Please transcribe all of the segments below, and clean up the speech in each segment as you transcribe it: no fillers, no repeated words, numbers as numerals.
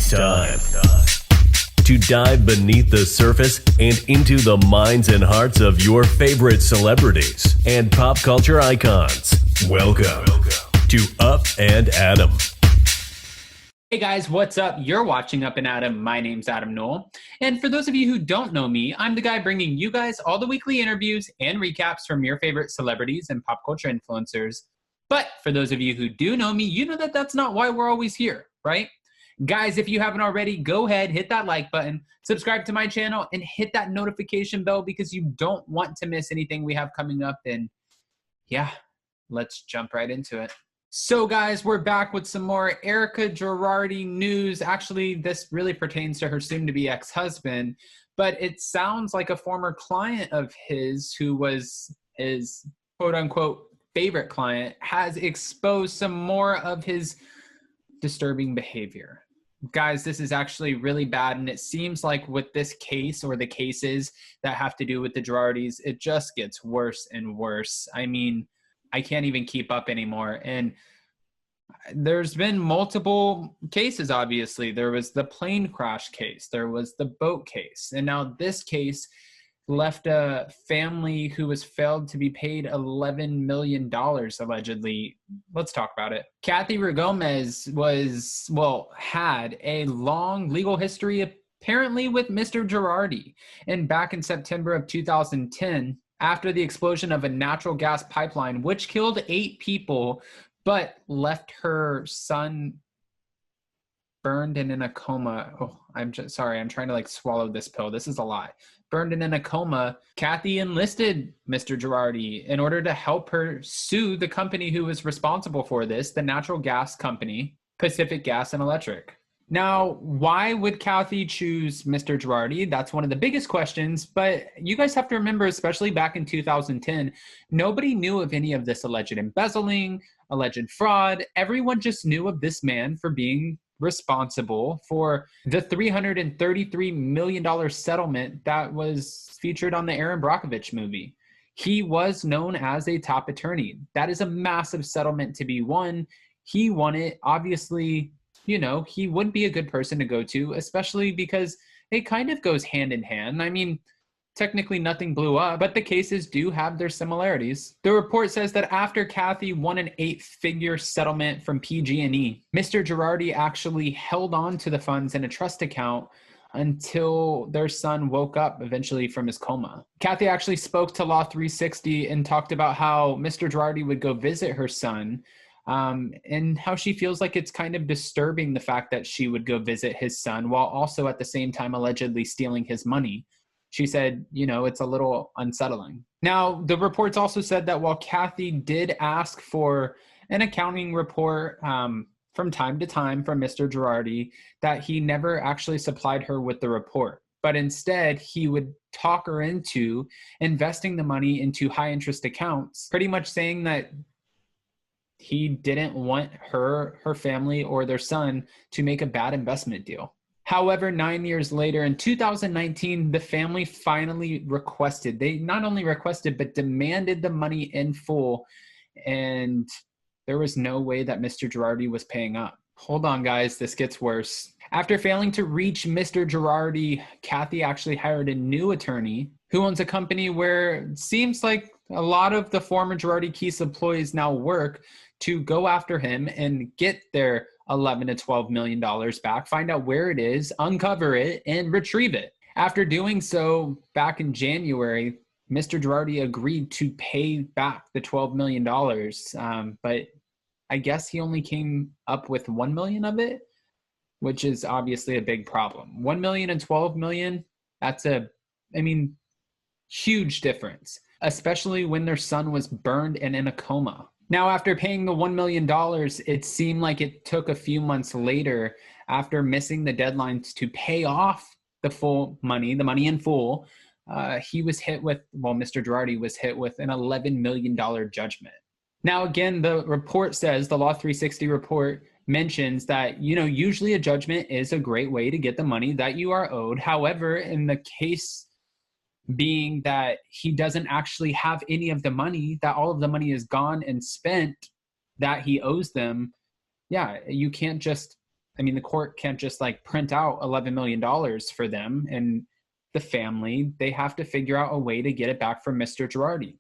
It's time to dive beneath the surface and into the minds and hearts of your favorite celebrities and pop culture icons. Welcome to Up and Adam. Hey guys, what's up? You're watching Up and Adam. My name's Adam Knoll. And for those of you who don't know me, I'm the guy bringing you guys all the weekly interviews and recaps from your favorite celebrities and pop culture influencers. But for those of you who do know me, you know that that's not why we're always here, right? Guys, if you haven't already, go ahead, hit that like button, subscribe to my channel, and hit that notification bell because you don't want to miss anything we have coming up. And yeah, let's jump right into it. So guys, we're back with some more Erika Girardi news. Actually, this really pertains to her soon-to-be ex-husband, but it sounds like a former client of his who was his quote-unquote favorite client has exposed some more of his disturbing behavior. Guys, this is actually really bad, and it seems like with this case or the cases that have to do with the Girardis, it just gets worse and worse. I mean, I can't even keep up anymore. And there's been multiple cases, obviously. There was the plane crash case. There was the boat case. And now this case left a family who was failed to be paid $11 million, allegedly. Let's talk about it. Kathy Gomez had a long legal history, apparently, with Mr. Girardi. And back in September of 2010, after the explosion of a natural gas pipeline, which killed 8 people, but left her son burned and in a coma. Oh, I'm just sorry. I'm trying to swallow this pill. This is a lot. Burned and in a coma. Kathy enlisted Mr. Girardi in order to help her sue the company who was responsible for this, the natural gas company, Pacific Gas and Electric. Now, why would Kathy choose Mr. Girardi? That's one of the biggest questions, but you guys have to remember, especially back in 2010, nobody knew of any of this alleged embezzling, alleged fraud. Everyone just knew of this man for being responsible for the $333 million settlement that was featured on the Aaron Brockovich movie. He was known as a top attorney. That is a massive settlement to be won. He won it. Obviously, you know, he wouldn't be a good person to go to, especially because it kind of goes hand in hand. I mean, technically nothing blew up, but the cases do have their similarities. The report says that after Kathy won an 8-figure settlement from PG&E, Mr. Girardi actually held on to the funds in a trust account until their son woke up eventually from his coma. Kathy actually spoke to Law 360 and talked about how Mr. Girardi would go visit her son, and how she feels like it's kind of disturbing the fact that she would go visit his son while also at the same time allegedly stealing his money. She said, you know, it's a little unsettling. Now, the reports also said that while Kathy did ask for an accounting report from time to time from Mr. Girardi, that he never actually supplied her with the report. But instead, he would talk her into investing the money into high interest accounts, pretty much saying that he didn't want her family, or their son to make a bad investment deal. However, 9 years later, in 2019, the family finally requested, they not only requested, but demanded the money in full. And there was no way that Mr. Girardi was paying up. Hold on, guys, this gets worse. After failing to reach Mr. Girardi, Kathy actually hired a new attorney who owns a company where it seems like a lot of the former Girardi Keese employees now work to go after him and get their $11 to $12 million back, find out where it is, uncover it, and retrieve it. After doing so, back in January, Mr. Girardi agreed to pay back the $12 million, but I guess he only came up with $1 million of it, which is obviously a big problem. $1 million and $12 million, that's huge difference, especially when their son was burned and in a coma. Now, after paying the $1 million, it seemed like it took a few months later, after missing the deadlines to pay off the full money, the money in full, he was hit with, Mr. Girardi was hit with an $11 million judgment. Now, again, the report says, the Law 360 report mentions that, you know, usually a judgment is a great way to get the money that you are owed. However, in the case being that he doesn't actually have any of the money, that all of the money is gone and spent that he owes them, yeah, you can't just I mean, the court can't just like print out $11 million for them and the family. They have to figure out a way to get it back from Mr. Girardi.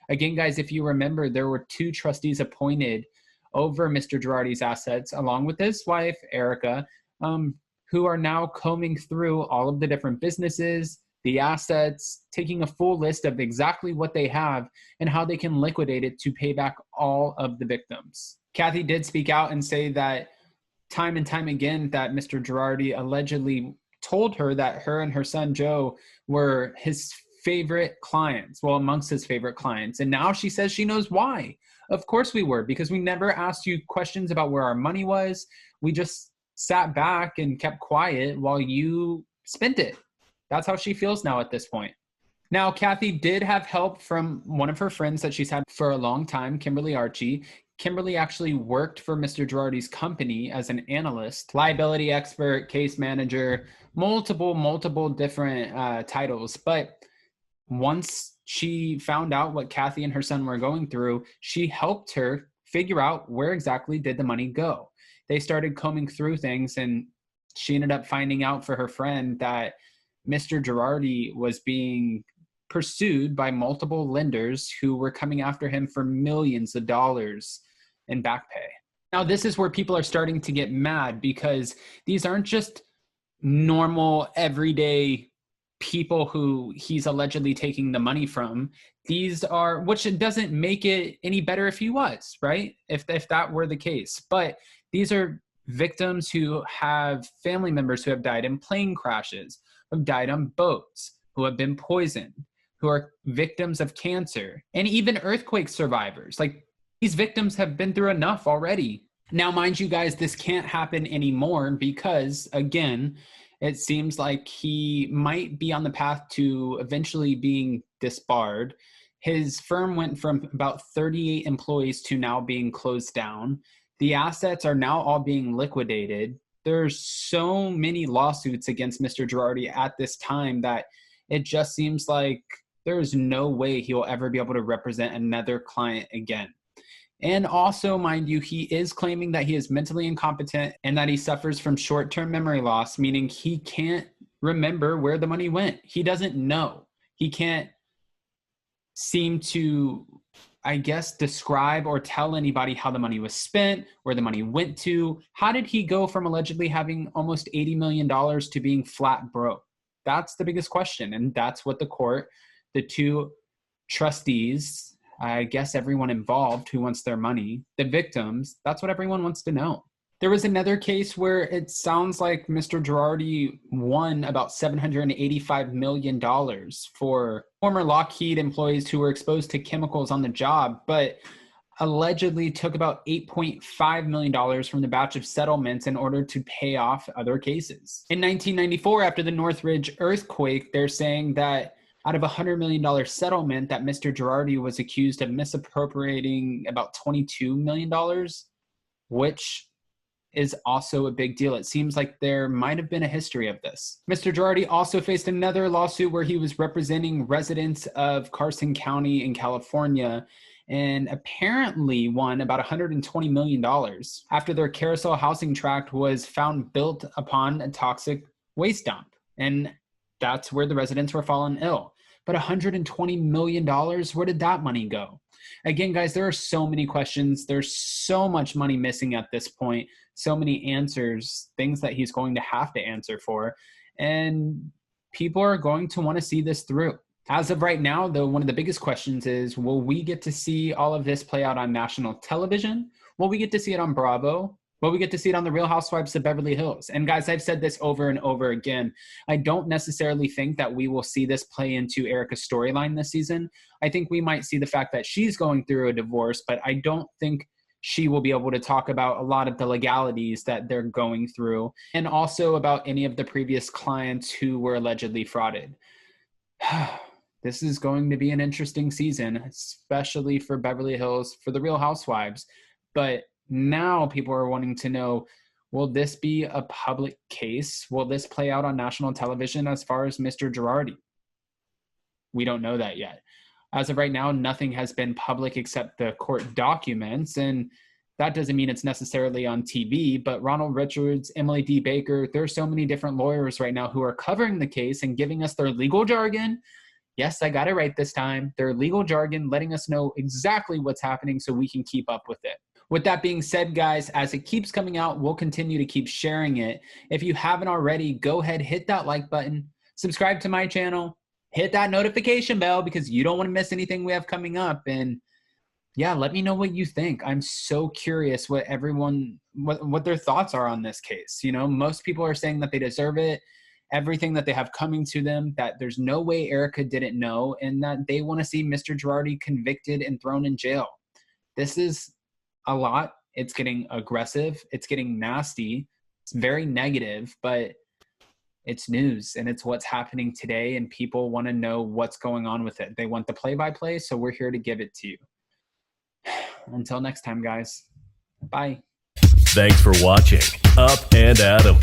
Again, guys, if you remember, there were 2 trustees appointed over Mr. Girardi's assets, along with his wife, Erika, who are now combing through all of the different businesses, the assets, taking a full list of exactly what they have and how they can liquidate it to pay back all of the victims. Kathy did speak out and say that time and time again that Mr. Girardi allegedly told her that her and her son Joe were his favorite clients, well, amongst his favorite clients. And now she says she knows why. Of course we were, because we never asked you questions about where our money was. We just sat back and kept quiet while you spent it. That's how she feels now at this point. Now, Kathy did have help from one of her friends that she's had for a long time, Kimberly Archie. Kimberly actually worked for Mr. Girardi's company as an analyst, liability expert, case manager, multiple different titles. But once she found out what Kathy and her son were going through, she helped her figure out where exactly did the money go. They started combing through things, and she ended up finding out for her friend that Mr. Girardi was being pursued by multiple lenders who were coming after him for millions of dollars in back pay. Now, this is where people are starting to get mad, because these aren't just normal, everyday people who he's allegedly taking the money from. These are, which doesn't make it any better if he was, right? If that were the case. But these are victims who have family members who have died in plane crashes, who have died on boats, who have been poisoned, who are victims of cancer, and even earthquake survivors. Like, these victims have been through enough already. Now, mind you guys, this can't happen anymore because, again, it seems like he might be on the path to eventually being disbarred. His firm went from about 38 employees to now being closed down. The assets are now all being liquidated. There's so many lawsuits against Mr. Girardi at this time that it just seems like there's no way he'll ever be able to represent another client again. And also, mind you, he is claiming that he is mentally incompetent and that he suffers from short-term memory loss, meaning he can't remember where the money went. He doesn't know. He can't seem to, I guess, describe or tell anybody how the money was spent, where the money went to. How did he go from allegedly having almost $80 million to being flat broke? That's the biggest question. And that's what the court, the 2 trustees, I guess everyone involved who wants their money, the victims, that's what everyone wants to know. There was another case where it sounds like Mr. Girardi won about $785 million for former Lockheed employees who were exposed to chemicals on the job, but allegedly took about $8.5 million from the batch of settlements in order to pay off other cases. In 1994, after the Northridge earthquake, they're saying that out of a $100 million settlement that Mr. Girardi was accused of misappropriating about $22 million, which is also a big deal. It seems like there might have been a history of this. Mr. Girardi also faced another lawsuit where he was representing residents of Carson County in California and apparently won about $120 million after their carousel housing tract was found built upon a toxic waste dump. And that's where the residents were fallen ill. But $120 million, where did that money go? Again, guys, there are so many questions. There's so much money missing at this point, so many answers, things that he's going to have to answer for. And people are going to want to see this through. As of right now, though, one of the biggest questions is, will we get to see all of this play out on national television? Will we get to see it on Bravo? Will we get to see it on the Real Housewives of Beverly Hills? And guys, I've said this over and over again. I don't necessarily think that we will see this play into Erika's storyline this season. I think we might see the fact that she's going through a divorce, but I don't think she will be able to talk about a lot of the legalities that they're going through, and also about any of the previous clients who were allegedly frauded. This is going to be an interesting season, especially for Beverly Hills, for the Real Housewives. But now people are wanting to know, will this be a public case? Will this play out on national television as far as Mr. Girardi? We don't know that yet. As of right now, nothing has been public except the court documents. And that doesn't mean it's necessarily on TV, but Ronald Richards, Emily D. Baker, there's so many different lawyers right now who are covering the case and giving us their legal jargon. Yes, I got it right this time. Their legal jargon, letting us know exactly what's happening so we can keep up with it. With that being said, guys, as it keeps coming out, we'll continue to keep sharing it. If you haven't already, go ahead, hit that like button, subscribe to my channel, hit that notification bell because you don't want to miss anything we have coming up. And yeah, let me know what you think. I'm so curious what their thoughts are on this case. You know, most people are saying that they deserve it, everything that they have coming to them, that there's no way Erika didn't know, and that they want to see Mr. Girardi convicted and thrown in jail. This is a lot. It's getting aggressive. It's getting nasty. It's very negative, but it's news and it's what's happening today, and people want to know what's going on with it. They want the play-by-play, so we're here to give it to you. Until next time, guys. Bye. Thanks for watching Up and Adam.